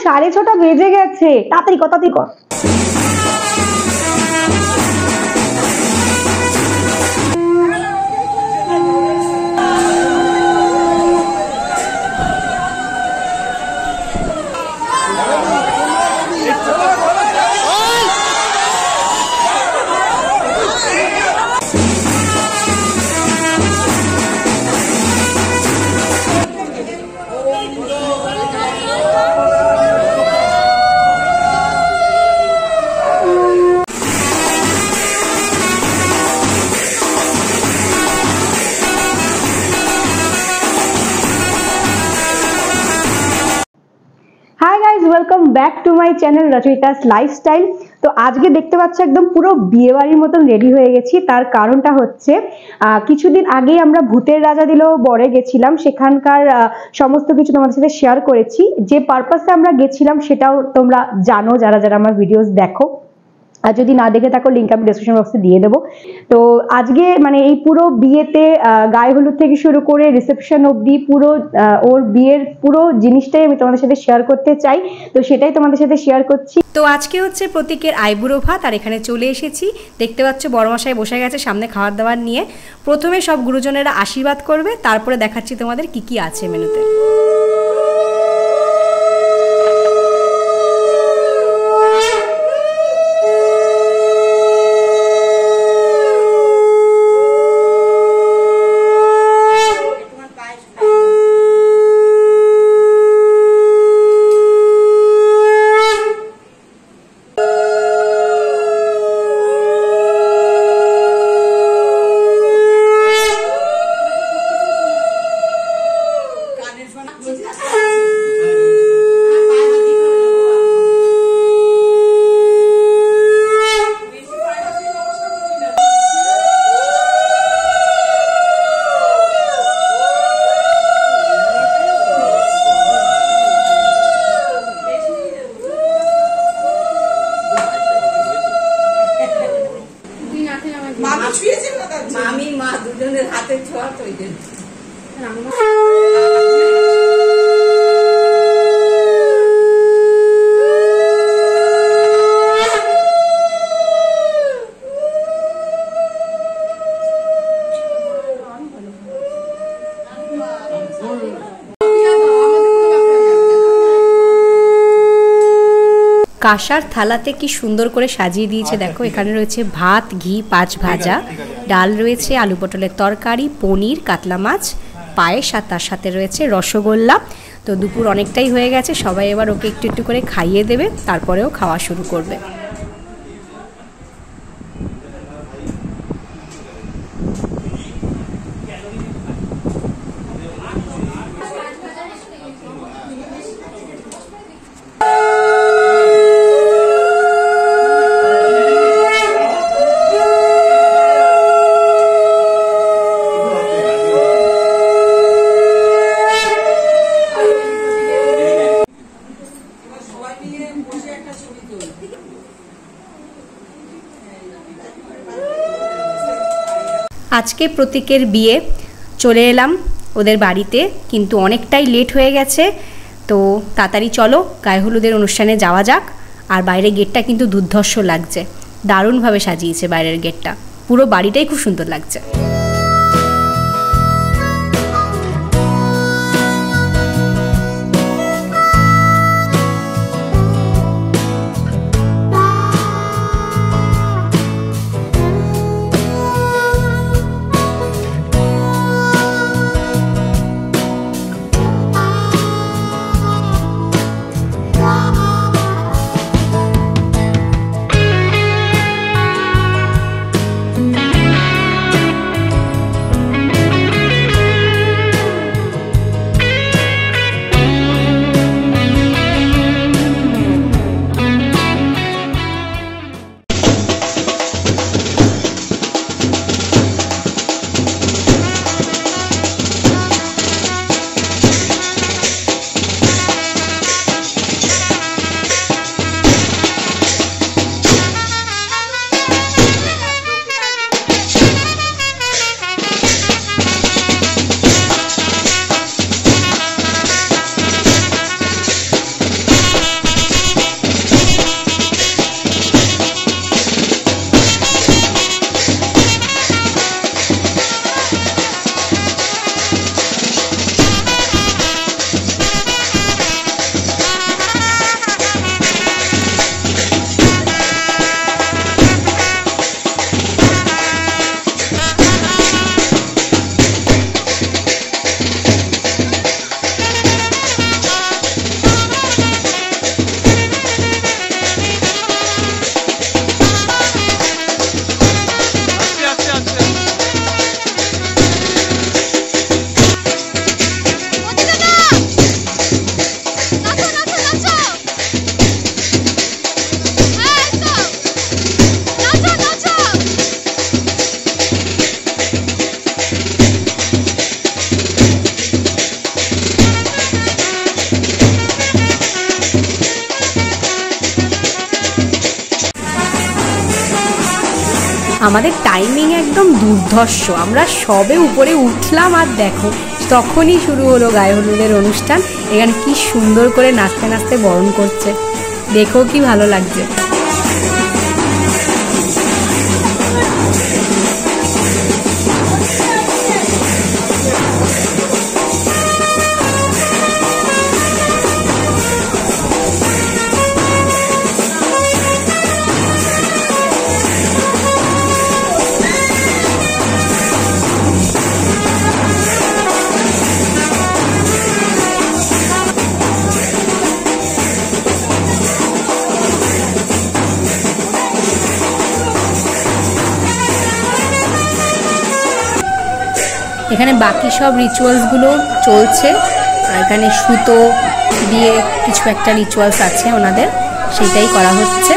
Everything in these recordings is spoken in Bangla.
6:30 বেজে গেছে, তাড়াতাড়ি কর তাড়াতাড়ি কর। Hi guys welcome back to my channel Rachayita's lifestyle. तो आज के देखते पाচ্ছ एकदम পুরো বিয়ে বাড়ির মতন রেডি হয়ে গেছি। তার কারণটা হচ্ছে কিছুদিন আগেই আমরা ভূতের রাজা দিল বরে গেছিলাম, সেখানকার সমস্ত কিছু তোমাদের সাথে শেয়ার করেছি। যে পারপাসে আমরা গেছিলাম সেটাও তোমরা জানো যারা যারা আমার ভিডিওস দেখো, আর যদি না দেখে থাকো লিংক আমি ডেসক্রিপশন বক্সে দিয়ে দেবো। তো আজকে মানে এই পুরো বিয়েতে গায়ে হলুদ থেকে শুরু করে রিসেপশন অবধি পুরো ওর বিয়ের পুরো জিনিসটাই আমি তোমাদের সাথে শেয়ার করতে চাই, তো সেটাই তোমাদের সাথে শেয়ার করছি। তো আজকে হচ্ছে প্রতীকের আইবুড়ো ভাত, আর এখানে চলে এসেছি। দেখতে পাচ্ছ বড়মশাই বসে গেছে সামনে খাবার দাবার নিয়ে। প্রথমে সব গুরুজনেরা আশীর্বাদ করবে, তারপরে দেখাচ্ছি তোমাদের কি কি আছে মেনুতে। মামি মা দুজনের হাতে ছোঁয়া তো ওই জন্য কাঁসার থালাতে কি সুন্দর করে সাজিয়ে দিয়েছে দেখো। এখানে রয়েছে ভাত, ঘি, 5 ভাজা, ডাল রয়েছে, আলু পটলের তরকারি, পনির, কাতলা মাছ, পায়েস, আর তার সাথে রয়েছে রসগোল্লা। তো দুপুর অনেকটাই হয়ে গেছে, সবাই এবার ওকে একটু একটু করে খাইয়ে দেবে, তারপরেও খাওয়া শুরু করবে। আজকে প্রতীকের বিয়ে, চলে এলাম ওদের বাড়িতে, কিন্তু অনেকটাই লেট হয়ে গেছে। তো তাড়াতাড়ি চলো গায়ে হলুদের অনুষ্ঠানে যাওয়া যাক। আর বাইরের গেটটা কিন্তু দুর্ধর্ষ লাগছে, দারুণভাবে সাজিয়েছে বাইরের গেটটা, পুরো বাড়িটাই খুব সুন্দর লাগছে। আমাদের টাইমিং একদম দুর্ধর্ষ, আমরা সবে উপরে উঠলাম আর দেখো তখনই শুরু হলো গায়ে হলুদের অনুষ্ঠান। এখানে কি সুন্দর করে নাচতে নাচতে বরণ করছে, দেখো কি ভালো লাগছে। এখানে বাকি সব রিচুয়ালসগুলো চলছে, আর এখানে সুতো দিয়ে কিছু একটা রিচুয়ালস আছে ওনাদের, সেটাই করা হচ্ছে।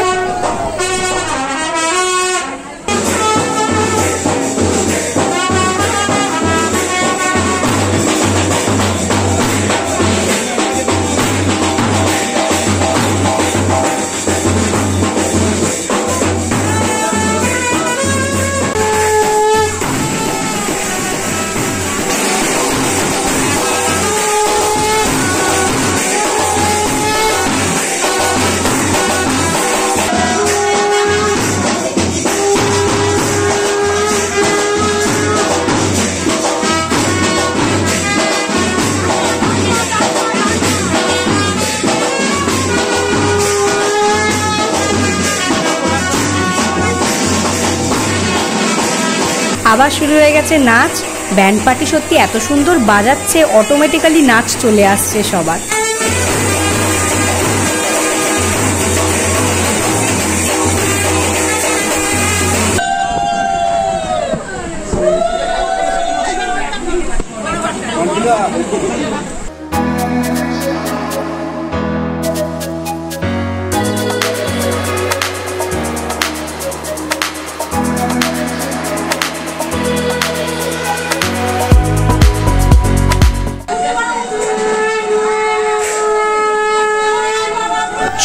আবার শুরু হয়ে গেছে নাচ, ব্যান্ড পার্টি সত্যি এত সুন্দর বাজাচ্ছে, অটোমেটিক্যালি নাচ চলে আসছে সবার।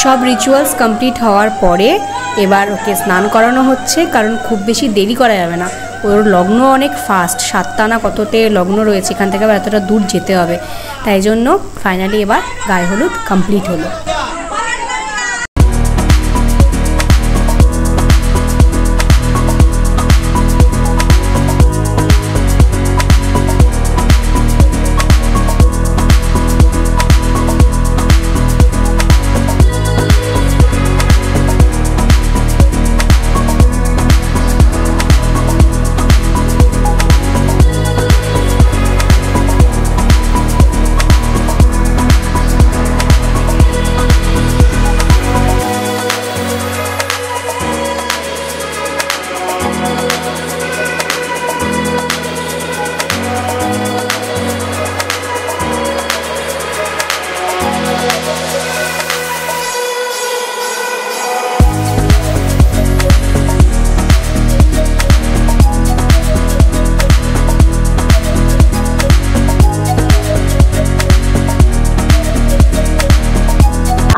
সব রিচুয়ালস কমপ্লিট হওয়ার পরে এবার ওকে স্নান করানো হচ্ছে, কারণ খুব বেশি দেরি করা যাবে না, ওর লগ্ন অনেক ফাস্ট, 7টা না কততে লগ্ন রয়েছে, এখান থেকে আবার এতটা দূর যেতে হবে, তাই জন্য ফাইনালি এবার গায়ে হলুদ কমপ্লিট হলো।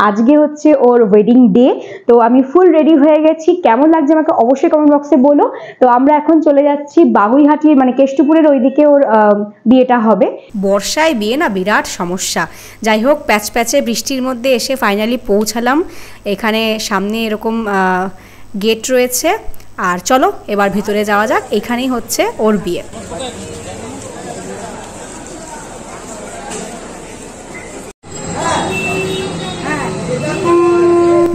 আজকে হচ্ছে ওর ওয়েডিং ডে, তো আমি ফুল রেডি হয়ে গেছি। কেমন লাগছে আমাকে অবশ্যই কমেন্ট বক্সে বলো। তো আমরা এখন চলে যাচ্ছি বাগুইহাটি, মানে কেষ্টপুরের ওইদিকে ওর বিয়েটা হবে। বর্ষায় বিয়ে না বিরাট সমস্যা, যাই হোক প্যাচ প্যাচে বৃষ্টির মধ্যে এসে ফাইনালি পৌঁছালাম। এখানে সামনে এরকম গেট রয়েছে, আর চলো এবার ভিতরে যাওয়া যাক, এখানেই হচ্ছে ওর বিয়ে।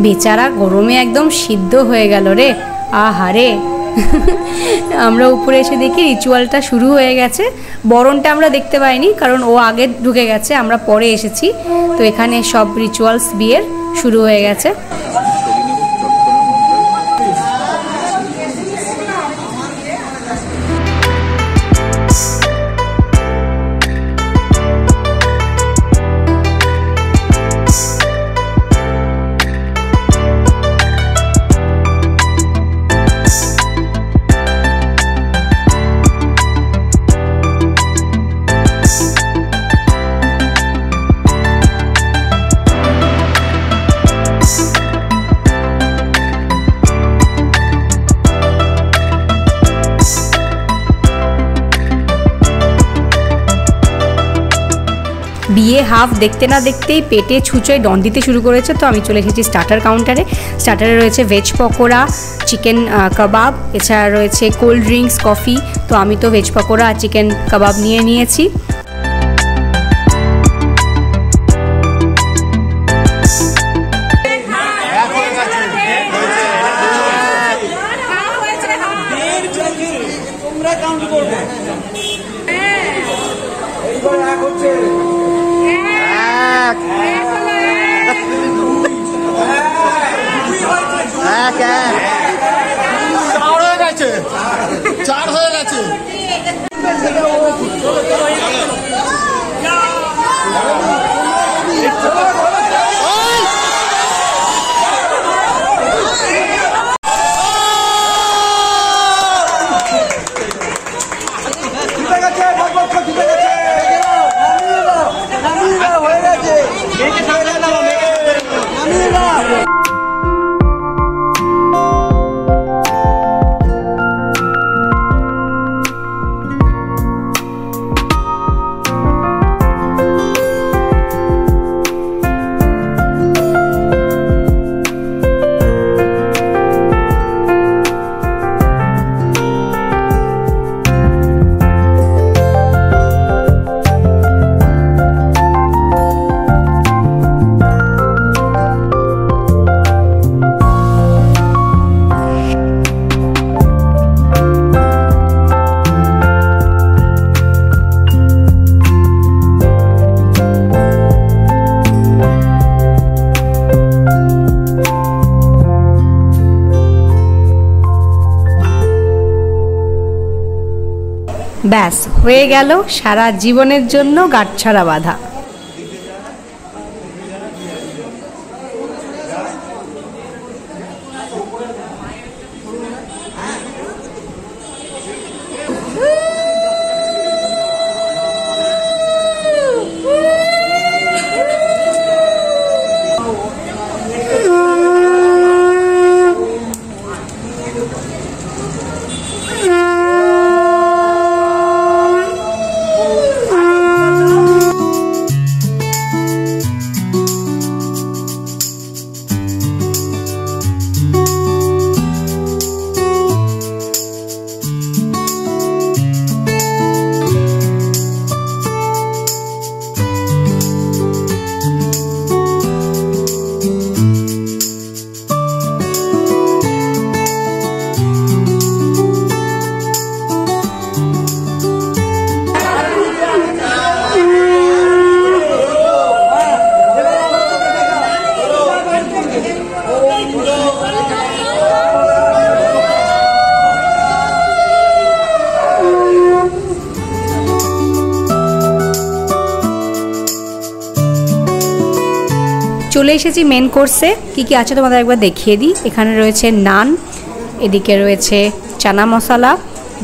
বেচারা গরমে একদম সিদ্ধ হয়ে গেল রে, আহারে। আমরা উপরে এসে দেখি রিচুয়ালটা শুরু হয়ে গেছে। বরণটা আমরা দেখতে পাইনি, কারণ ও আগে ঢুকে গেছে, আমরা পরে এসেছি। তো এখানে সব রিচুয়ালস বিয়ের শুরু হয়ে গেছে। বিয়ে হাফ দেখতে না দেখতেই পেটে ছুঁচোয় ডন দিতে শুরু করেছে। তো আমি চলে এসেছি স্টার্টার কাউন্টারে। স্টার্টারে রয়েছে ভেজ পকোড়া, চিকেন কাবাব, এছাড়া রয়েছে কোল্ড ড্রিঙ্কস, কফি। তো আমি তো ভেজ পকোড়া আর চিকেন কাবাব নিয়ে নিয়েছি। চার হয়ে গেছে। ব্যাস হয়ে গেল সারা জীবনের জন্য গাঁটছড়া বাঁধা। চলে এসেছি মেন কোর্সে। কি কি আছে তোমাদের একবার দেখিয়ে দিই। এখানে রয়েছে নান, এদিকে রয়েছে চানা মশলা,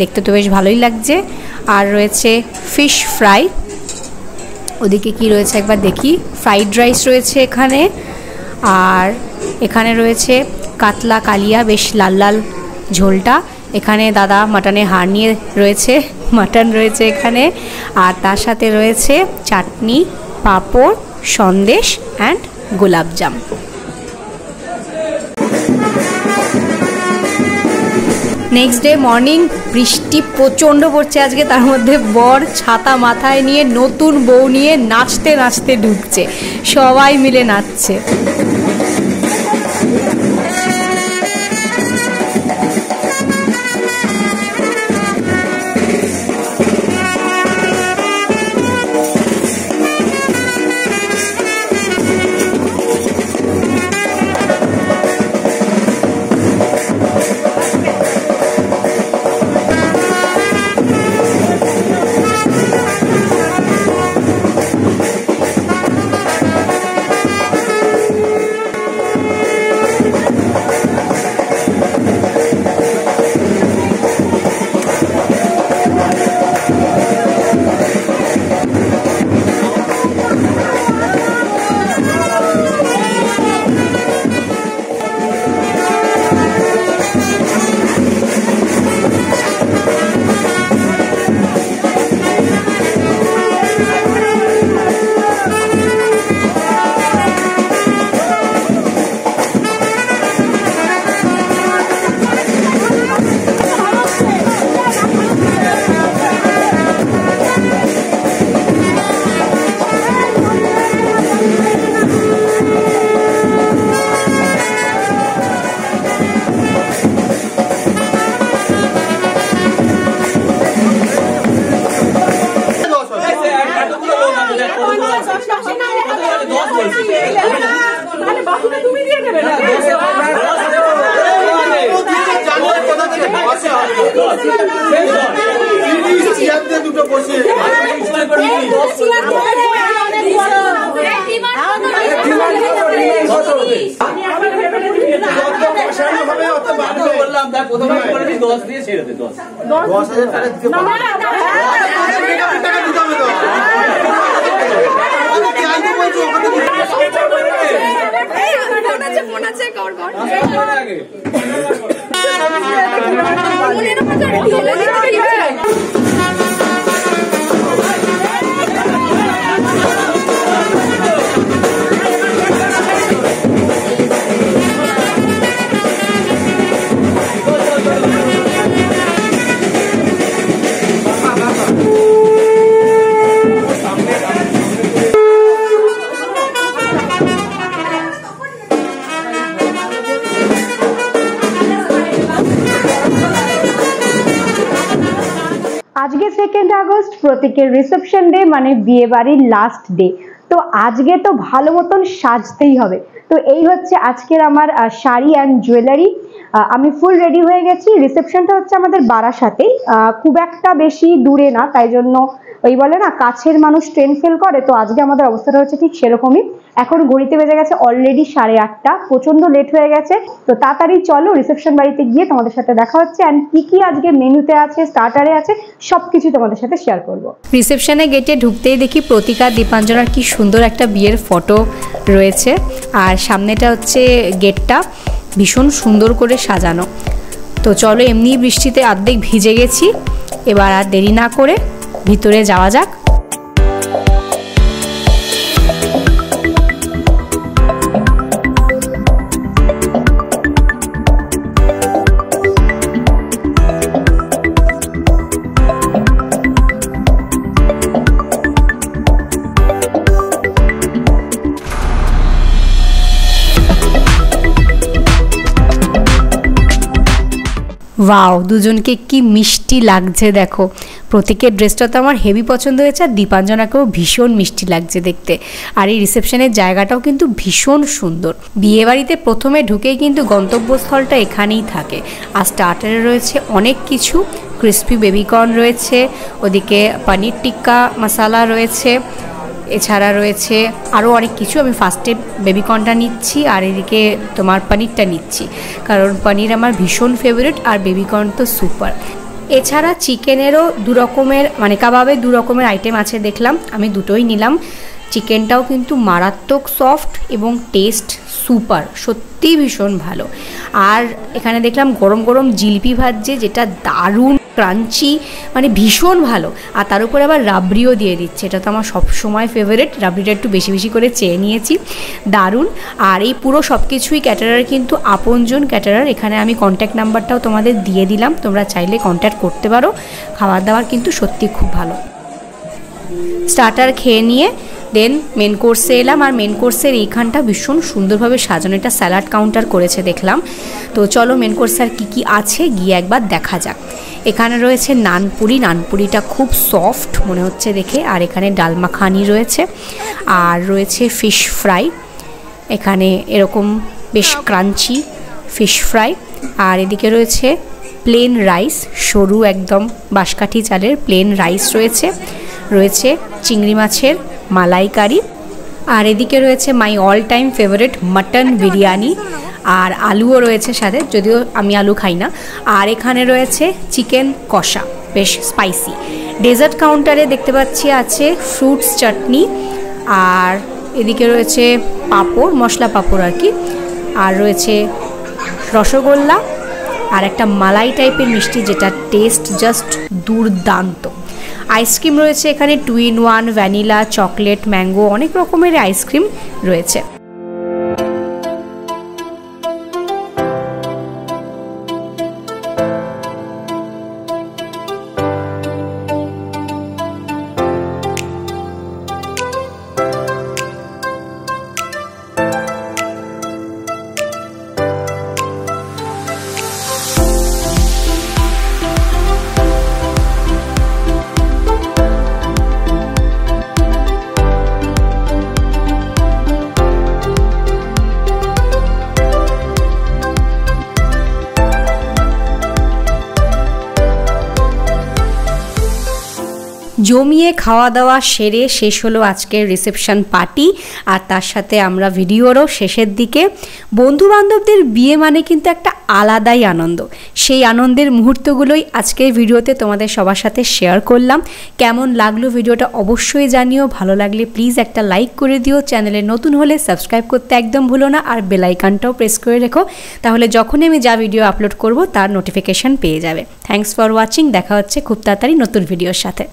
দেখতে তো বেশ ভালোই লাগছে, আর রয়েছে ফিশ ফ্রাই। ওদিকে কি রয়েছে একবার দেখি। ফ্রাইড রাইস রয়েছে এখানে, আর এখানে রয়েছে কাতলা কালিয়া, বেশ লাল লাল ঝোলটা। এখানে দাদা মাটনের হাড় নিয়ে রয়েছে, মাটন রয়েছে এখানে, আর তার সাথে রয়েছে chutney, papad, sandesh and golapjam. Next day morning, বৃষ্টি প্রচণ্ড পড়ছে আজকে, তার মধ্যে বর ছাতা মাথায় নিয়ে নতুন বউ নিয়ে নাচতে নাচতে ঢুকছে, সবাই মিলে নাচছে। দুটো বসে বললাম তার প্রথমে 10 দিয়ে ছেড়ে দে 10,000 টাকা দিতে পারবো টাকা দিতে হবে তো আমি কি আইতে বলছি ওখানে ফোন আছে কর আজকে 2 আগস্ট প্রতীকের রিসেপশন ডে, মানে বিয়ে বাড়ির লাস্ট ডে। তো আজকে তো ভালো মতন সাজতেই হবে। তো এই হচ্ছে আজকের আমার শাড়ি অ্যান্ড জুয়েলারি। আমি ফুল রেডি হয়ে গেছি। রিসেপশনটা হচ্ছে আমাদের বারাসাতেই, খুব একটা বেশি দূরে না, তাই জন্য ওই বলে না কাছের মানুষ ট্রেন ফেল করে, তো আজকে আমাদের অবস্থাটা হচ্ছে ঠিক সেরকমই। এখন ঘড়িতে বেজে গেছে অলরেডি 8:30, প্রচন্ড লেট হয়ে গেছে। তো তাড়াতাড়ি চলো রিসেপশন বাড়িতে গিয়ে তোমাদের সাথে দেখা হচ্ছে, অ্যান্ড কি আজকে মেনুতে আছে, স্টার্টারে আছে, সবকিছু তোমাদের সাথে শেয়ার করবো। রিসেপশনে গেটে ঢুকতেই দেখি প্রতিকা দীপাঞ্জনার কি সুন্দর একটা বিয়ের ফটো রয়েছে, আর সামনেটা হচ্ছে গেটটা ভীষণ সুন্দর করে সাজানো। তো চলো, এমনি বৃষ্টিতে অর্ধেক ভিজে গেছি, এবার আর দেরি না করে ভিতরে যাওয়া যাক। ওয়াও, দুজনকে কি মিষ্টি লাগছে দেখো। প্রতীকের ড্রেসটা তো আমার হেভি পছন্দ হয়েছে, আর দীপাঞ্জনাকেও ভীষণ মিষ্টি লাগছে দেখতে। আর এই রিসেপশনের জায়গাটাও কিন্তু ভীষণ সুন্দর। বিয়েবাড়িতে প্রথমে ঢুকেই কিন্তু গন্তব্যস্থলটা এখানেই থাকে। আর স্টার্টারে রয়েছে অনেক কিছু, ক্রিস্পি বেবিকর্ন রয়েছে, ওদিকে পনির টিক্কা মশালা রয়েছে, এছাড়া রয়েছে আরও অনেক কিছু। আমি ফার্স্টে বেবিকর্নটা নিচ্ছি, আর এদিকে তোমার পনিরটা নিচ্ছি, কারণ পনির আমার ভীষণ ফেভারিট, আর বেবিকর্ন তো সুপার। এছাড়া চিকেনেরও 2 রকমের, মানে কাবাবের 2 রকমের আইটেম আছে দেখলাম, আমি দুটোই নিলাম। চিকেনটাও কিন্তু মারাত্মক সফট এবং টেস্ট সুপার, সত্যিই ভীষণ ভালো। আর এখানে দেখলাম গরম গরম জিলিপি ভাজছে, যেটা দারুণ ক্রাঞ্চি, মানে ভীষণ ভালো। আর তার উপরে আবার রাবড়িও দিয়ে দিচ্ছে, এটা তো আমার সবসময় ফেভারিট। রাবড়িটা একটু বেশি বেশি করে চেয়ে নিয়েছি, দারুণ। আর এই পুরো সব কিছুই ক্যাটারার কিন্তু আপনজন ক্যাটারার। এখানে আমি কন্ট্যাক্ট নাম্বারটাও তোমাদের দিয়ে দিলাম, তোমরা চাইলে কন্ট্যাক্ট করতে পারো। খাবার দাবার কিন্তু সত্যি খুব ভালো। স্টার্টার খেয়ে নিয়ে দেন মেন কোর্সে এলাম, আর মেন কোর্সের এইখানটা ভীষণ সুন্দরভাবে সাজানো, এটা স্যালাড কাউন্টার করেছে দেখলাম। তো চলো মেন কোর্সে আর কী আছে গিয়ে একবার দেখা যাক। এখানে রয়েছে নানপুরি, নানপুরিটা খুব সফট মনে হচ্ছে দেখে। আর এখানে ডাল মাখানি রয়েছে, আর রয়েছে ফিশ ফ্রাই, এখানে এরকম বেশ ক্রাঞ্চি ফিশ ফ্রাই। আর এদিকে রয়েছে প্লেন রাইস, সরু একদম বাঁশকাঠি চালের প্লেন রাইস রয়েছে চিংড়ি মাছের মালাইকারি। আর এদিকে রয়েছে my all time favourite mutton biryani, আর আলুও রয়েছে সাথে, যদিও আমি আলু খাই না। আর এখানে রয়েছে চিকেন কষা, বেশ স্পাইসি। ডেজার্ট কাউন্টারে দেখতে পাচ্ছি আছে ফ্রুটস চাটনি, আর এদিকে রয়েছে পাঁপড়, মশলা পাঁপড় আর কি। আর রয়েছে রসগোল্লা, আর একটা মালাই টাইপের মিষ্টি, যেটা টেস্ট জাস্ট দুর্দান্ত। আইসক্রিম রয়েছে এখানে 2 in 1, ভ্যানিলা, চকলেট, ম্যাঙ্গো, অনেক রকমের আইসক্রিম রয়েছে। জমিয়ে খাওয়া দাওয়া সেরে শেষ হলো আজকের রিসেপশন পার্টি, আর তার সাথে আমরা ভিডিওরও শেষের দিকে। বন্ধু বান্ধবদের বিয়ে মানে কিন্তু একটা আলাদাই আনন্দ, সেই আনন্দের মুহূর্তগুলোই আজকের ভিডিওতে তোমাদের সবার সাথে শেয়ার করলাম। কেমন লাগলো ভিডিওটা অবশ্যই জানিও, ভালো লাগলে প্লিজ একটা লাইক করে দিও, চ্যানেলে নতুন হলে সাবস্ক্রাইব করতে একদম ভুলো না, আর বেল আইকনটাও প্রেস করে রেখো, তাহলে যখনই আমি যা ভিডিও আপলোড করব তার নোটিফিকেশান পেয়ে যাবে। থ্যাঙ্কস ফর ওয়াচিং, দেখা হচ্ছে খুব তাড়াতাড়ি নতুন ভিডিওর সাথে।